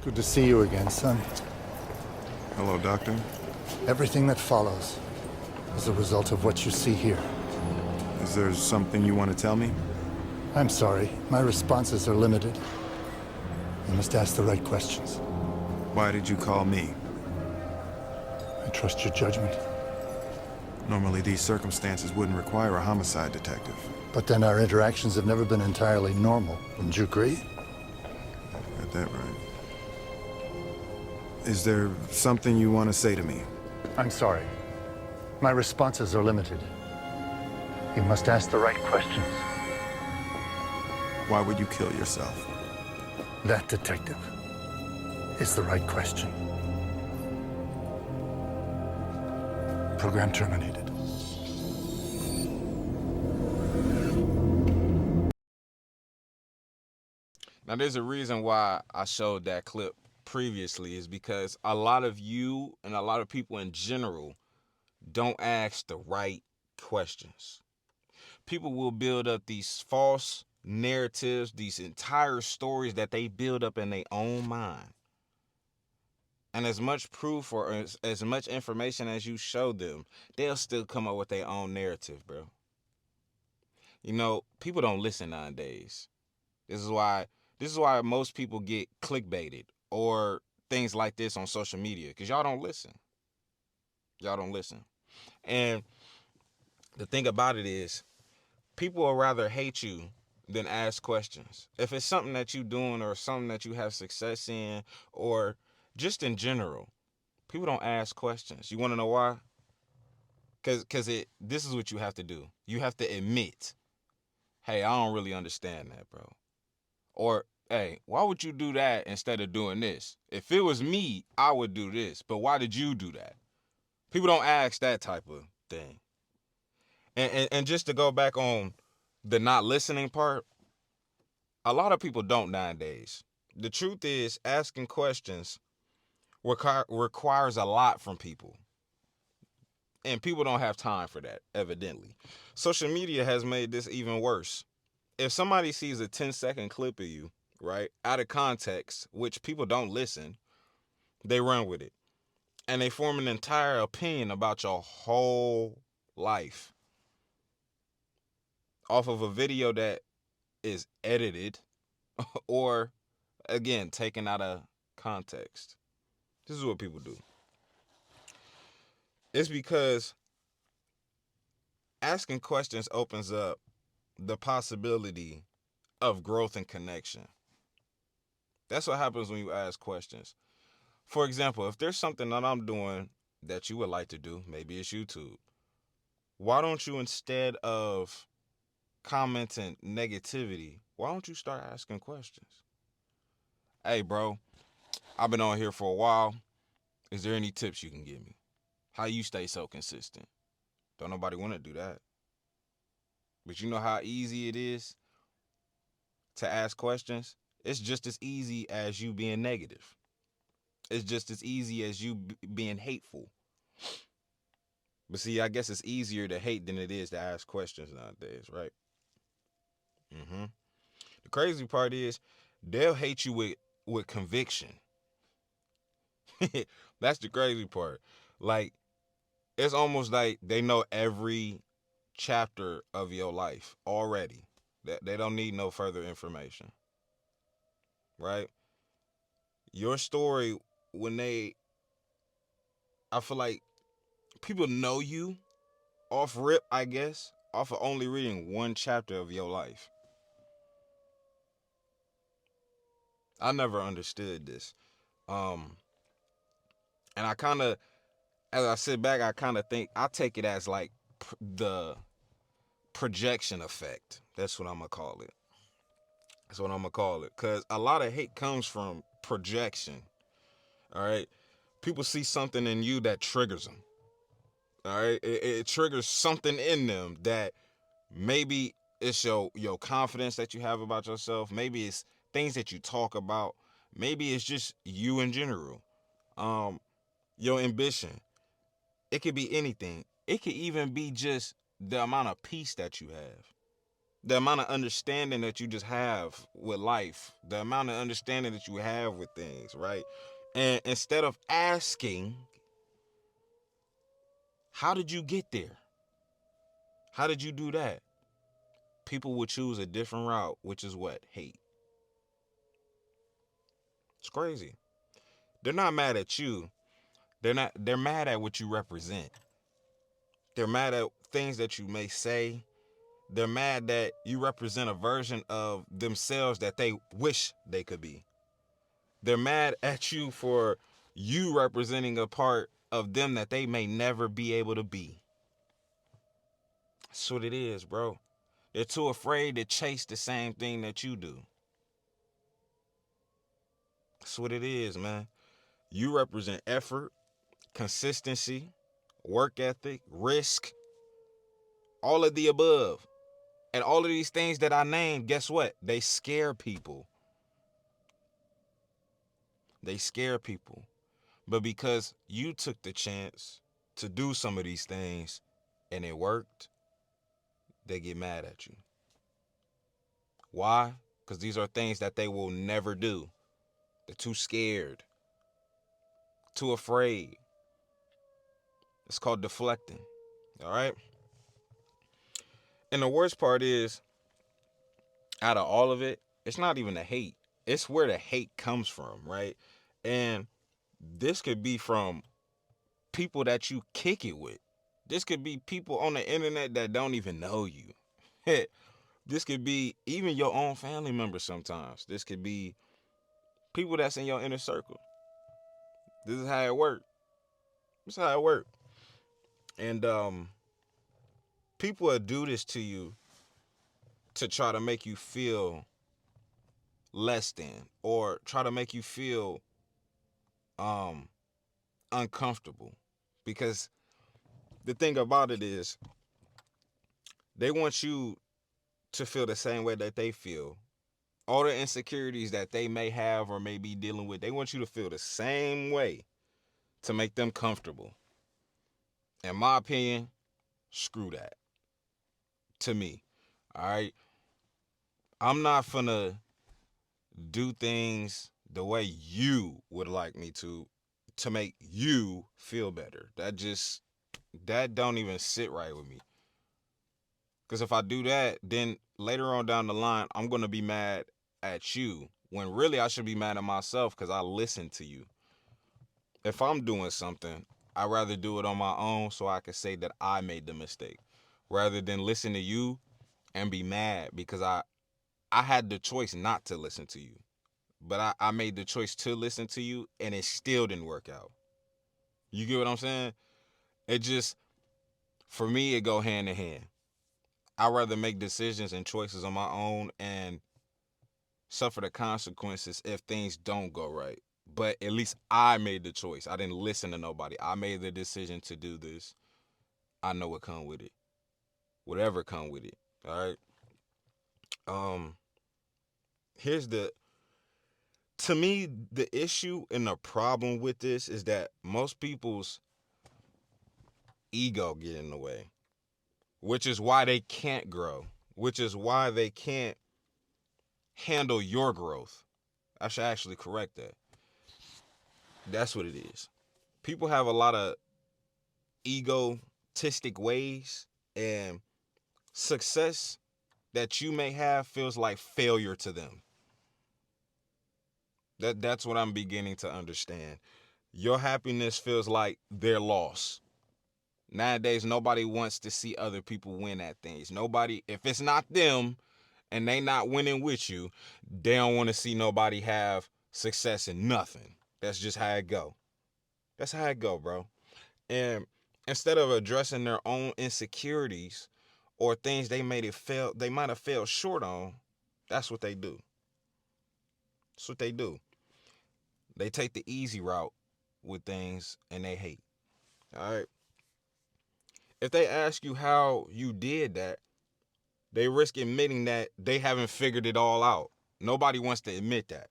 Good to see you again, son. Hello, Doctor. Everything that follows is a result of what you see here. Is there something you want to tell me? I'm sorry, my responses are limited. You must ask the right questions. Why did you call me? I trust your judgment. Normally, these circumstances wouldn't require a homicide detective. But then our interactions have never been entirely normal. Wouldn't you agree? Got that right. Is there something you want to say to me? I'm sorry. My responses are limited. You must ask the right questions. Why would you kill yourself? That, detective, is the right question. Program terminated. Now, there's a reason why I showed that clip previously is because a lot of you and a lot of people in general don't ask the right questions. People will build up these false narratives, these entire stories that they build up in their own mind. And as much proof or as much information as you show them, they'll still come up with their own narrative, bro. You know, people don't listen nowadays. This is why most people get clickbaited or things like this on social media, because y'all don't listen. Y'all don't listen. And the thing about it is, people will rather hate you than ask questions. If it's something that you're doing or something that you have success in or just in general, people don't ask questions. You want to know why? Because this is what you have to do. You have to admit, hey, I don't really understand that, bro. Or, hey, why would you do that instead of doing this? If it was me, I would do this. But why did you do that? People don't ask that type of thing. And just to go back on the not listening part, a lot of people don't nowadays. The truth is, asking questions requires a lot from people. And people don't have time for that, evidently. Social media has made this even worse. If somebody sees a 10-second clip of you, right, out of context, which people don't listen, they run with it. And they form an entire opinion about your whole life off of a video that is edited or, again, taken out of context. This is what people do. It's because asking questions opens up the possibility of growth and connection. That's what happens when you ask questions. For example, if there's something that I'm doing that you would like to do, maybe it's YouTube. Why don't you, instead of commenting negativity, why don't you start asking questions? Hey, bro, I've been on here for a while. Is there any tips you can give me? How you stay so consistent? Don't nobody want to do that. But you know how easy it is to ask questions? It's just as easy as you being negative. It's just as easy as you being hateful. But see, I guess it's easier to hate than it is to ask questions nowadays, right? Mm-hmm. The crazy part is they'll hate you with conviction. That's the crazy part. Like, it's almost like they know every chapter of your life already. That they don't need no further information. Right? Your story, when they I feel like people know you off rip, I guess, off of only reading one chapter of your life. I never understood this. Um, and I kind of, as I sit back, I kind of think I take it as like the projection effect. That's what I'm gonna call it. That's what I'm gonna call it. Cause a lot of hate comes from projection. All right, people see something in you that triggers them. All right, it triggers something in them that maybe it's your confidence that you have about yourself. Maybe it's things that you talk about. Maybe it's just you in general. Um, your ambition. It could be anything. It could even be just the amount of peace that you have. The amount of understanding that you just have with life, the amount of understanding that you have with things, right? And instead of asking, how did you get there? How did you do that? People will choose a different route, which is what? Hate. It's crazy. They're not mad at you. They're mad at what you represent. They're mad at things that you may say. They're mad that you represent a version of themselves that they wish they could be. They're mad at you for you representing a part of them that they may never be able to be. That's what it is, bro. They're too afraid to chase the same thing that you do. That's what it is, man. You represent effort, consistency, work ethic, risk, all of the above. And all of these things that I named, guess what? They scare people. They scare people. But because you took the chance to do some of these things and it worked, they get mad at you. Why? Because these are things that they will never do. They're too scared, too afraid. It's called deflecting. All right? And the worst part is, out of all of it, it's not even the hate. It's where the hate comes from, right? And this could be from people that you kick it with. This could be people on the internet that don't even know you. This could be even your own family members sometimes. This could be people that's in your inner circle. This is how it works. This is how it works. And people will do this to you to try to make you feel less than, or try to make you feel uncomfortable. Because the thing about it is, they want you to feel the same way that they feel. All the insecurities that they may have or may be dealing with, they want you to feel the same way to make them comfortable. In my opinion, screw that. To me, all right? I'm not finna do things the way you would like me to make you feel better. That don't even sit right with me. Because if I do that, then later on down the line, I'm going to be mad at you when really I should be mad at myself because I listened to you. If I'm doing something, I'd rather do it on my own so I can say that I made the mistake rather than listen to you and be mad because I had the choice not to listen to you. But I made the choice to listen to you and it still didn't work out. You get what I'm saying? It just, for me, it go hand in hand. I'd rather make decisions and choices on my own and suffer the consequences if things don't go right. But at least I made the choice. I didn't listen to nobody. I made the decision to do this. I know what come with it. Whatever come with it. All right. Um, here's the to me, the issue and the problem with this is that most people's ego get in the way, which is why they can't grow, which is why they can't handle your growth. I should actually correct that. That's what it is. People have a lot of egotistic ways, and success that you may have feels like failure to them. That's what I'm beginning to understand. Your happiness feels like their loss. Nowadays, nobody wants to see other people win at things. Nobody, if it's not them and they not winning with you, they don't want to see nobody have success in nothing. That's just how it go. That's how it go, bro. And instead of addressing their own insecurities or things they might have failed short on, that's what they do. That's what they do. They take the easy route with things and they hate. All right. If they ask you how you did that, they risk admitting that they haven't figured it all out. Nobody wants to admit that.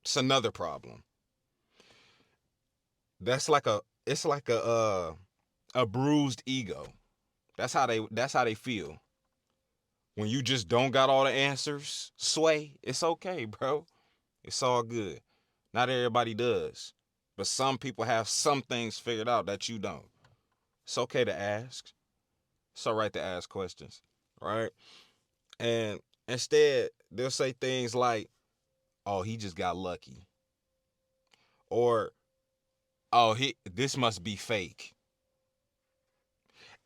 It's another problem. It's like a bruised ego. That's how they feel. When you just don't got all the answers, Sway, it's okay, bro. It's all good. Not everybody does. But some people have some things figured out that you don't. It's okay to ask. It's all right to ask questions, right? And instead, they'll say things like, oh, he just got lucky. Or, oh, this must be fake.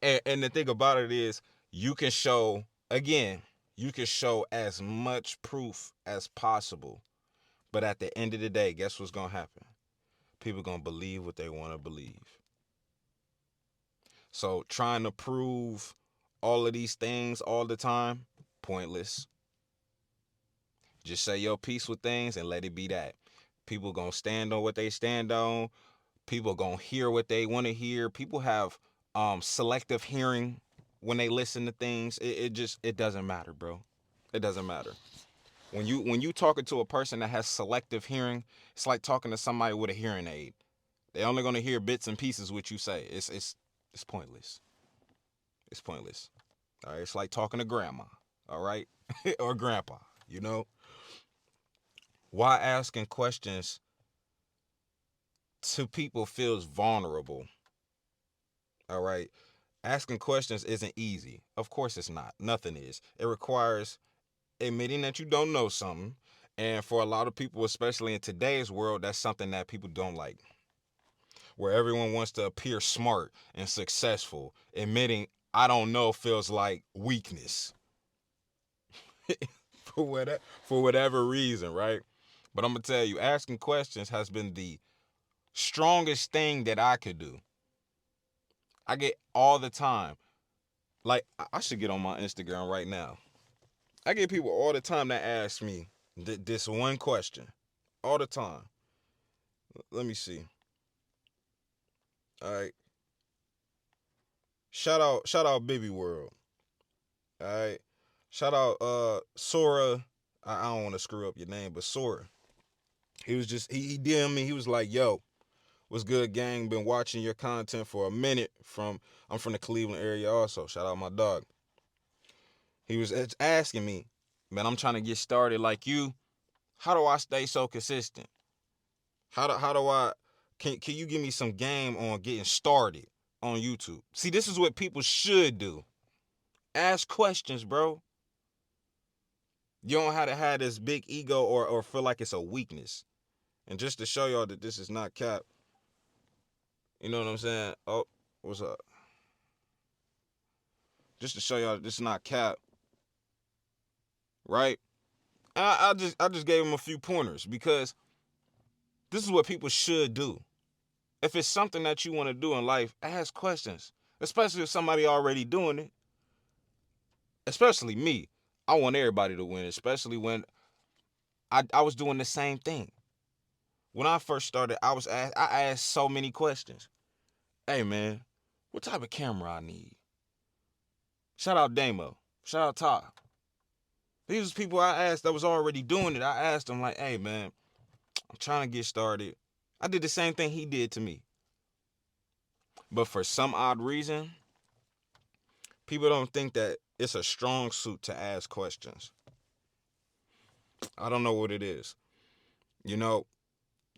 And the thing about it is, you can show, again, you can show as much proof as possible. But at the end of the day, guess what's going to happen? People going to believe what they want to believe. So trying to prove all of these things all the time, pointless. Just say your piece with things and let it be that. People going to stand on what they stand on. People going to hear what they want to hear. People have selective hearing when they listen to things. It doesn't matter, bro. It doesn't matter. When you talking to a person that has selective hearing, it's like talking to somebody with a hearing aid. They're only gonna hear bits and pieces what you say. It's pointless. It's pointless. All right. It's like talking to grandma. All right, or grandpa. You know. Why asking questions to people feels vulnerable. All right. Asking questions isn't easy. Of course it's not. Nothing is. It requires admitting that you don't know something. And for a lot of people, especially in today's world, that's something that people don't like. Where everyone wants to appear smart and successful. Admitting I don't know feels like weakness. For whatever reason, right? But I'm gonna tell you, asking questions has been the strongest thing that I could do. I get all the time. Like, I should get on my Instagram right now. I get people all the time that ask me this one question. All the time. Let me see. All right. Shout out Baby World. All right. Shout out Sora. I don't want to screw up your name, but Sora. He was just he DM'd me. He was like, "Yo, what's good, gang? Been watching your content for a minute. I'm from the Cleveland area also. Shout out my dog." He was asking me, "Man, I'm trying to get started like you. How do I stay so consistent? How do I can you give me some game on getting started on YouTube?" See, this is what people should do. Ask questions, bro. You don't have to have this big ego or feel like it's a weakness. And just to show y'all that this is not cap, you know what I'm saying? Oh, what's up? Just to show y'all that this is not cap, right? I just gave him a few pointers because this is what people should do. If it's something that you want to do in life, ask questions. Especially if somebody already doing it. Especially me. I want everybody to win, especially when I was doing the same thing. When I first started, I asked so many questions. Hey man, what type of camera I need? Shout out Damo. Shout out Todd. These was people I asked that was already doing it. I asked them like, hey man, I'm trying to get started. I did the same thing he did to me. But for some odd reason, people don't think that it's a strong suit to ask questions. I don't know what it is. You know,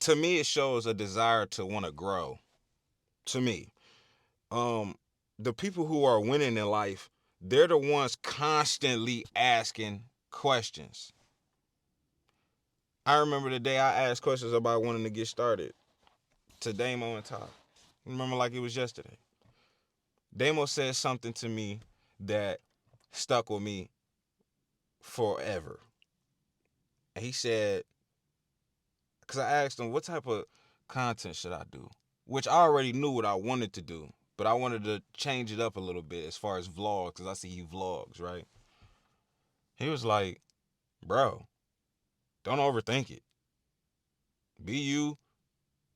to me it shows a desire to want to grow. To me. Um the people who are winning in life, they're the ones constantly asking questions. I remember the day I asked questions about wanting to get started to Damo and Todd. I remember like it was yesterday. Damo said something to me that stuck with me forever. And he said, because I asked him, what type of content should I do? Which I already knew what I wanted to do, but I wanted to change it up a little bit as far as vlogs, because I see he vlogs, right? He was like, bro, don't overthink it. Be you.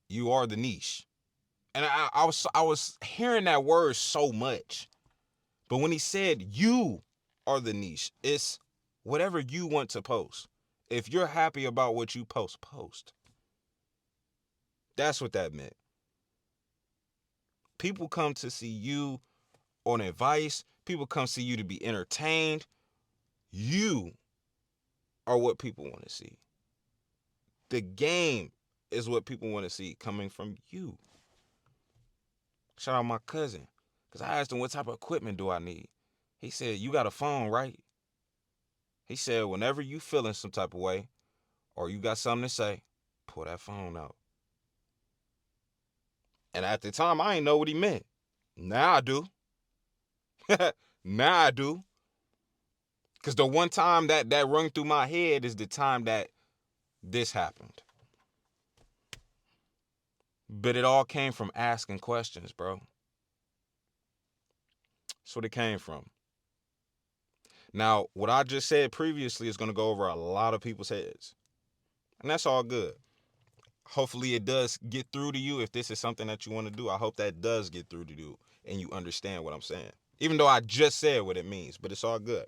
You are the niche. And I was hearing that word so much. But when he said you are the niche, it's whatever you want to post. If you're happy about what you post. That's what that meant. People come to see you on advice. People come see you to be entertained. You are what people want to see. The game is what people want to see coming from you. Shout out my cousin. Because I asked him, what type of equipment do I need? He said, you got a phone, right? He said, whenever you feeling some type of way or you got something to say, pull that phone out. And at the time, I didn't know what he meant. Now I do. Now I do. Because the one time that rung through my head is the time that this happened. But it all came from asking questions, bro. That's what it came from. Now, what I just said previously is going to go over a lot of people's heads. And that's all good. Hopefully it does get through to you. If this is something that you want to do, I hope that does get through to you and you understand what I'm saying. Even though I just said what it means, but it's all good.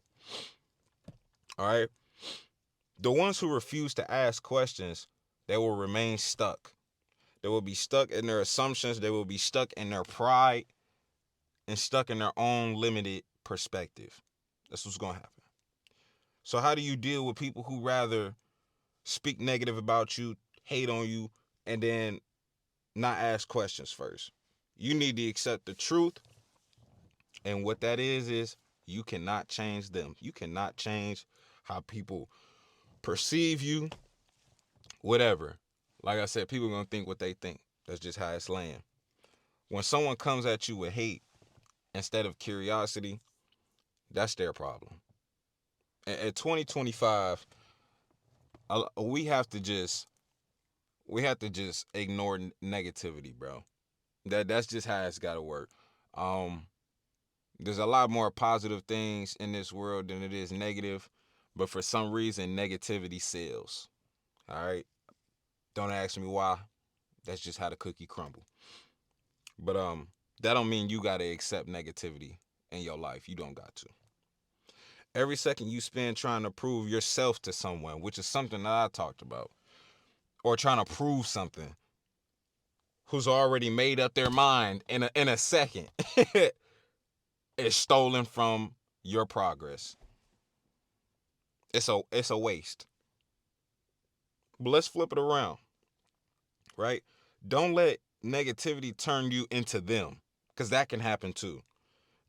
All right? The ones who refuse to ask questions, they will remain stuck. They will be stuck in their assumptions. They will be stuck in their pride and stuck in their own limited perspective. That's what's going to happen. So how do you deal with people who rather speak negative about you, hate on you, and then not ask questions first? You need to accept the truth. And what that is you cannot change them. You cannot change how people perceive you, whatever. Like I said, people are going to think what they think. That's just how it's laying. When someone comes at you with hate instead of curiosity, that's their problem. At 2025, we have to just ignore negativity, bro. That's just how it's got to work. There's a lot more positive things in this world than it is negative, but for some reason, negativity sells. All right? Don't ask me why. That's just how the cookie crumble. But that don't mean you got to accept negativity in your life. You don't got to. Every second you spend trying to prove yourself to someone, which is something that I talked about, or trying to prove something, who's already made up their mind in a second, is stolen from your progress. It's a waste. But let's flip it around, right? Don't let negativity turn you into them, because that can happen too.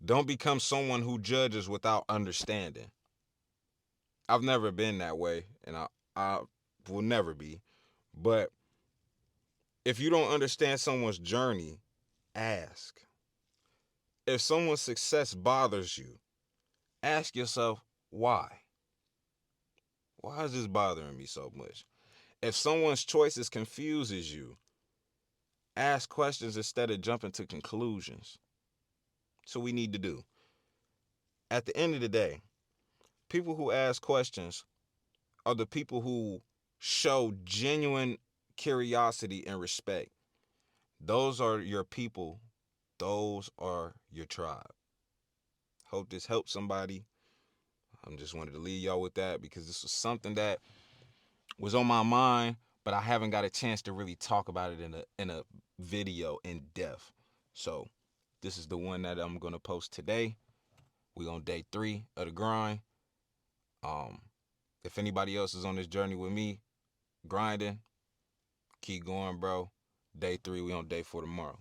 Don't become someone who judges without understanding. I've never been that way, and I will never be. But if you don't understand someone's journey, ask. If someone's success bothers you, ask yourself, why? Why is this bothering me so much? If someone's choices confuses you, ask questions instead of jumping to conclusions. So we need to do. At the end of the day, people who ask questions are the people who show genuine curiosity and respect. Those are your people. Those are your tribe. Hope this helps somebody. I just wanted to leave y'all with that because this was something that was on my mind, but I haven't got a chance to really talk about it in a video in depth. So this is the one that I'm gonna post today. We on day 3 of the grind. If anybody else is on this journey with me, grinding, keep going, bro. Day 3, we on day 4 tomorrow.